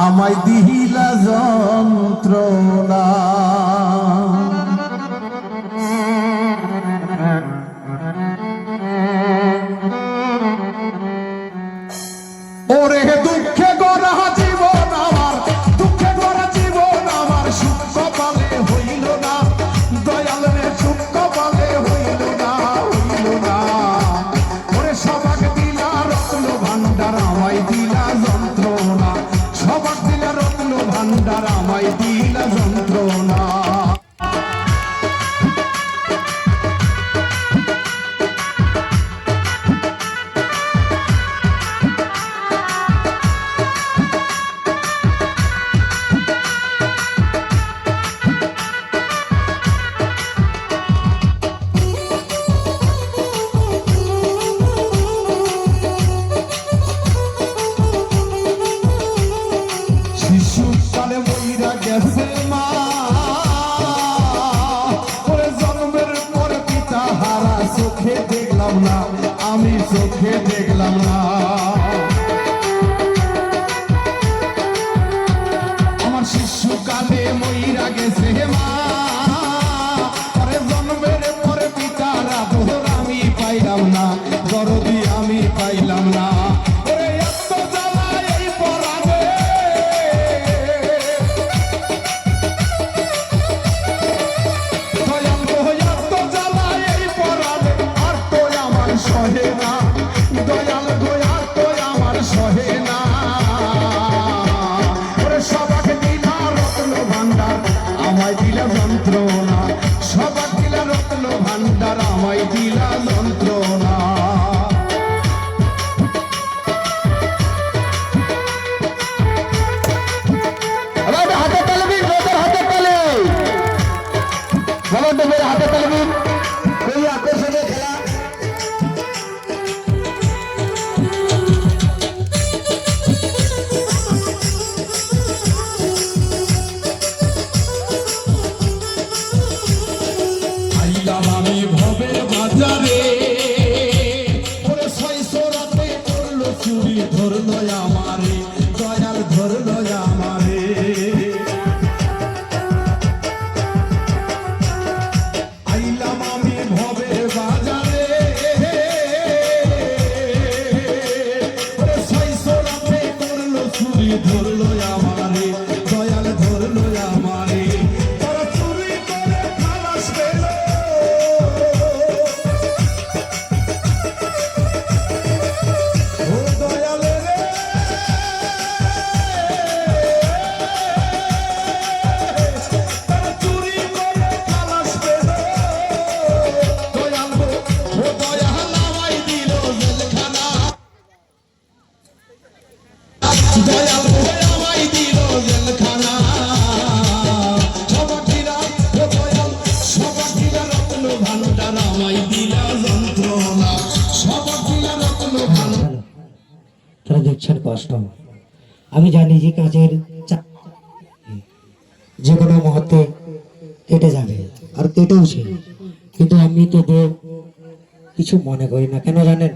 আমায় দিহিলা যন্ত্রণা ওরে দুঃখে গড়া জীবন আমার, দুঃখে গড়া জীবন আমার, সুখ কপালে হইল না দয়াল রে, সুখ কপালে হইল না, হইল না। ওরে সবাক দিলা রত্ন ভান্ডার, আমায় দিলা যন্ত্রণা, সবাক দিলা রত্ন ভান্ডার, আমায় দিলা যন্ত্রণা। শিশুকালে বইরা গেছে মা, ওরে জন্মের পর পিতা হারা, চোখে দেখলাম না, আমি চোখে দেখলাম না। আমার শিশুকালে মইরা গেছে মা, ওরে জন্মের পর পিতারা দোর আমি পাইলাম না, দরদি আমি পাইলাম না। দয়াল গোয়া তো আমার সহে না, ওরে সবাক দিলা রত্ন ভান্ডার, আমায় দিলা যন্ত্রণা, সবাক দিলা রত্ন ভান্ডার, আমায় দিলা যন্ত্রণা। হাতে তালবি, হাতে তালে হাতে তালবি, ওই আকর্ষণে খেলা। আমি ভবে বাজারে, ওরে ছয়শো রাতে করলো চুরি, ধরলো আমারে দয়াল, ধরলো আমারে। আইলাম আমি ভবে বাজারে, ওরে ছয়শো রাতে করলো চুরি, ধরলো আমারে দয়াল, ধরলো আমারে। তারা চুরি করে খালাস পেল, তারা দেখছেন কষ্ট। আমি জানি যে কাজের যে কোনো মুহূর্তে কেটে যাবে, আর কেটেওছে, কিন্তু আমি তো কিছু মনে করি না। কেন জানেন?